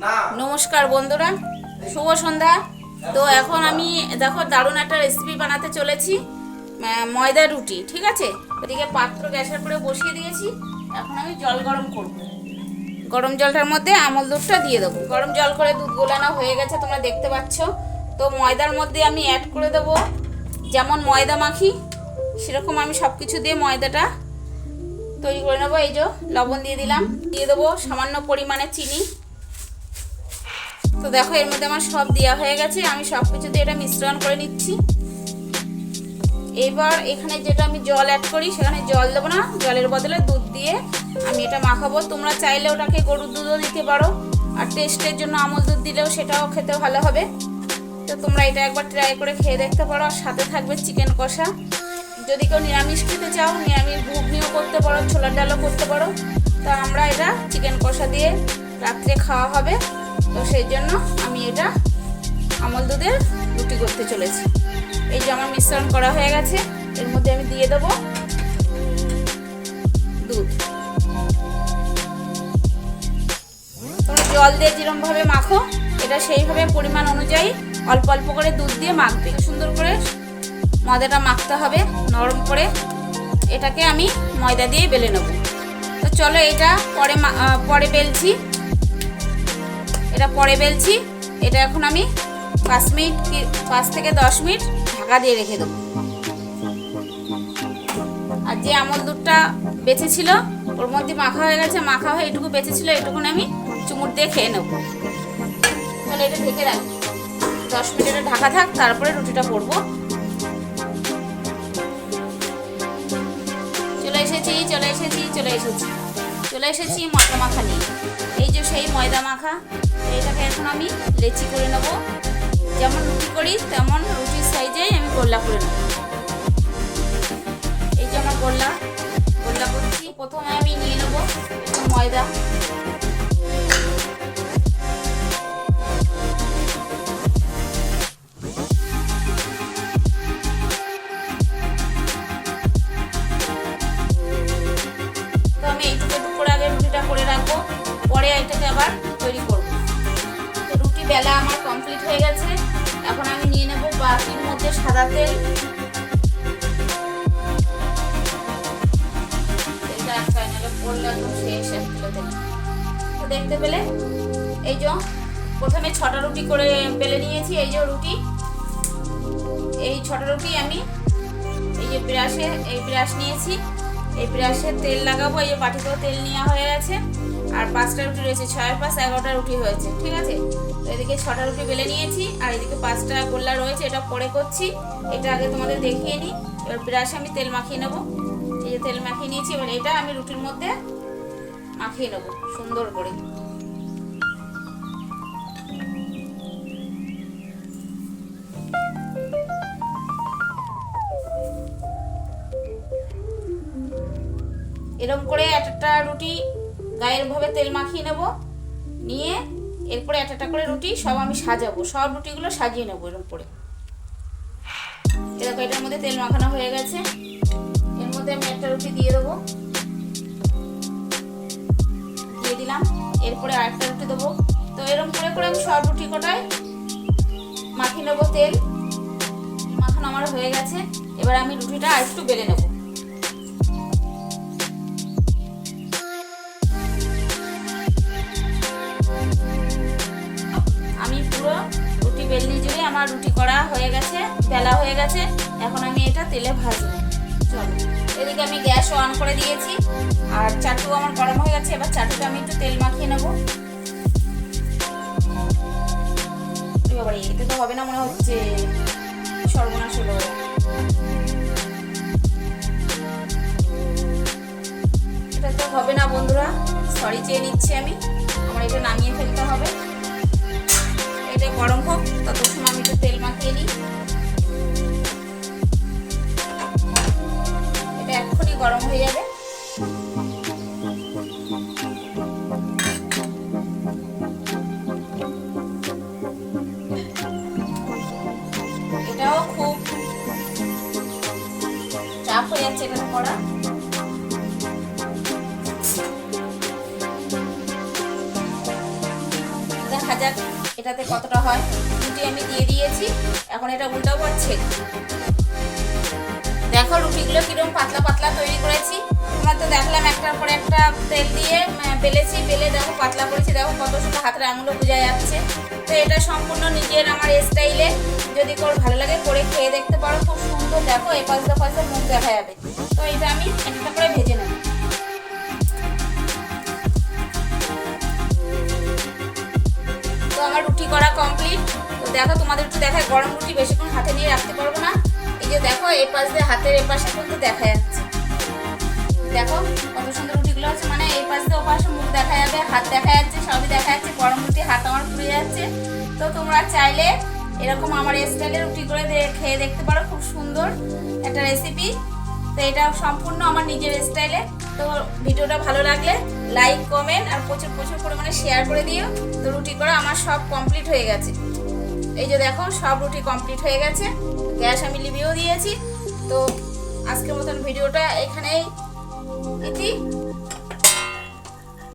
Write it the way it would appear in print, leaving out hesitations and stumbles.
নমস্কার বন্ধুরা, শুভ সন্ধ্যা। তো এখন আমি দেখো দারুণ একটা রেসিপি বানাতে চলেছি, ময়দা রুটি। ঠিক আছে, ওদিকে পাত্র গ্যাসের উপরে বসিয়ে দিয়েছি। এখন আমি জল গরম করব। গরম জলটার মধ্যে আমল দুধটা দিয়ে দেবো। গরম জল করে দুধ গোলানো হয়ে গেছে, তোমরা দেখতে পাচ্ছ। তো ময়দার মধ্যে আমি অ্যাড করে দেবো, যেমন ময়দা মাখি সেরকম আমি সব কিছু দিয়ে ময়দাটা তৈরি করে নেবো। এই যে লবণ দিয়ে দিলাম, দিয়ে দেবো সামান্য পরিমাণে চিনি। তো দেখো এর মধ্যে আমার সব দেওয়া হয়ে গেছে, আমি সব কিছু দিয়ে এটা মিশ্রণ করে নিচ্ছি। এবার এখানে যেটা আমি জল অ্যাড করি সেখানে জল দেবো না, জলের বদলে দুধ দিয়ে আমি এটা মাখাবো। তোমরা চাইলে ওটাকে গরুর দুধও দিতে পারো, আর টেস্টের জন্য আমল দুধ দিলেও সেটাও খেতে ভালো হবে। তো তোমরা এটা একবার ট্রাই করে খেয়ে দেখতে পারো। আর সাথে থাকবে চিকেন কষা। যদি কেউ নিরামিষ খেতে চাও, নিরামিষ ঘুগনিও করতে পারো, ছোলার ডালও করতে পারো। তো আমরা এটা চিকেন কষা দিয়ে রাত্রে খাওয়া হবে, তো সেই জন্য আমি এটা আমল দুধের রুটি করতে চলেছি। এই যে আমার মিশ্রণ করা হয়ে গেছে, এর মধ্যে আমি দিয়ে দেবো দুধ। তোমরা জল দিয়ে যেরকমভাবে মাখো এটা সেইভাবে পরিমাণ অনুযায়ী অল্প অল্প করে দুধ দিয়ে মাখবে। সুন্দর করে ময়দাটা মাখতে হবে নরম করে। এটাকে আমি ময়দা দিয়ে বেলে নেব। তো চলো এটা পরে বেলছি, এটা পরে বেলছি। এটা এখন আমি 5 থেকে 10 মিনিট ঢাকা দিয়ে রেখে দেবো। আর যে আমল দুধটা বেঁচেছিল ওর মধ্যে মাখা হয়ে গেছে, মাখা হয়ে এটুকু বেঁচেছিল, এটুকুন আমি চুমুট দিয়ে খেয়ে নেব। তাহলে এটা ঢেকে রাখি, 10 মিনিটের ঢাকা থাক, তারপরে রুটিটা করবো। চলে এসেছি ময়দা মাখা নিয়ে। এই যে সেই ময়দা মাখা, এটাকে এখন আমি লেচি করে নেব। যেমন রুটি করি তেমন রুটির সাইজেই আমি গোল্লা করে নেব। এই যে আমার গোল্লা করছি। প্রথমে আমি নিয়ে নেব ময়দা। করে রাখবো, পরে এটাকে আবার তৈরি করব। তো রুটি বেলা আমার কমপ্লিট হয়ে গেছে। এখন আমি নিয়ে নেব বাটির মধ্যে সাদা তেল। তেলটা একটা নিলে পড়লে একদম শেষ তো দেখতে পেলে। এই যে প্রথমে 6টা রুটি করে বেলে নিয়েছি। এই যে রুটি, এই 6টা রুটি আমি এই যে ব্রাশ নিয়েছি, এই ব্রাশে তেল লাগাবো। এই যে বাটিতেও তেল নেওয়া হয়ে গেছে। আর 5টা রুটি রয়েছে, 6 আর 5 11টা রুটি হয়েছে। ঠিক আছে, তো এদিকে 6টা রুটি বেলে নিয়েছি, আর এদিকে 5টা গোল্লা রয়েছে। এটা পরে করছি, এটা আগে তোমাদের দেখিয়ে নিই। এবার ব্রাশে আমি তেল মাখিয়ে নেবো। এই যে তেল মাখিয়ে নিয়েছি, এবার এটা আমি রুটির মধ্যে মাখিয়ে নেবো সুন্দর করে। এরকম করে একটা রুটি গায়ের ভাবে তেল মাখিয়ে নেব, নিয়ে এরপরে একটা করে রুটি সব আমি সাজাবো। সব রুটিগুলো সাজিয়ে নেবো এরকম করে। এরকম এটার মধ্যে তেল মাখানো হয়ে গেছে, এর মধ্যে আমি একটা রুটি দিয়ে দেবো, দিয়ে দিলাম। এরপরে আরেকটা রুটি দেবো। তো এরকম করে করে আমি সব রুটি কটায় মাখিয়ে নেবো। তেল মাখানো আমার হয়ে গেছে। এবার আমি রুটিটা আরেকটু বেলে নেবো। রুটি বেলনি জুড়ে আমার রুটি করা হয়ে গেছে, বেলা হয়ে গেছে। এখন আমি এটা তেলে ভাজবো। চলো, এদিকে আমি গ্যাস অন করে দিয়েছি, আর চাটু আমার গরম হয়ে গেছে। এবার চাটুটা আমি একটু তেল মাখিয়ে নেবো। এতে তো হবে না মনে হচ্ছে, সর্বনাশ হলো। এটা তো হবে না বন্ধুরা, সরি চেয়ে নিচ্ছি আমি। আমার এটা নামিয়ে ফেলতে হবে। এটা গরম হোক, ততক্ষণ সময় আমি একটু তেল মাখিয়ে নিই। এটা এক্ষুনি গরম হয়ে যাবে। এটাও খুব চাপ হয়ে যাচ্ছে এটা করা। দেখা যাক এটাতে কতটা হয়। রুটি আমি দিয়ে দিয়েছি, এখন এটা উল্টাবো আর ছেড়ে। দেখো রুটিগুলো কিরকম পাতলা পাতলা তৈরি করেছি। তোমার তো দেখলাম একটার পর একটা তেল দিয়ে বেলেছি, বেলে দেখো পাতলা করেছি, দেখো কত সুন্দর হাতের আঙুলও বোঝা যাচ্ছে। তো এটা সম্পূর্ণ নিজের আমার স্টাইলে, যদি তোর ভালো লাগে করে খেয়ে দেখতে পারো, খুব সুন্দর। দেখো এপাশ পাশে মুখ দেখা যাবে। তো এটা আমি একটা করে ভেজে নেব। তো আমার রুটি করা কমপ্লিট। তো দেখো তোমাদের একটু দেখায়, গরম রুটি বেশিক্ষণ হাতে নিয়ে রাখতে পারবো না। এই যে দেখো এপাশ দিয়ে হাতের এপাশে কিন্তু দেখা যাচ্ছে, দেখো কত সুন্দর রুটিগুলো আছে, মানে এই পাশ দিয়ে ওপাশে মুখ দেখা যাবে, হাত দেখা যাচ্ছে, সবই দেখা যাচ্ছে। গরম রুটি হাত আমার পুড়ে যাচ্ছে। তো তোমরা চাইলে এরকম আমার স্টাইলে রুটি করে খেয়ে দেখতে পারো, খুব সুন্দর একটা রেসিপি। তো এটা সম্পূর্ণ আমার নিজের স্টাইলে। তো ভিডিওটা ভালো লাগলে লাইক কমেন্ট আর প্রচুর প্রচুর পরিমাণে শেয়ার করে দিও। তো রুটি করা আমার সব কমপ্লিট হয়ে গেছে। এই যে দেখো সব রুটি কমপ্লিট হয়ে গেছে, গ্যাস আমি লিভিয়েও দিয়েছি। তো আজকের মতন ভিডিওটা এখানেই ইতি।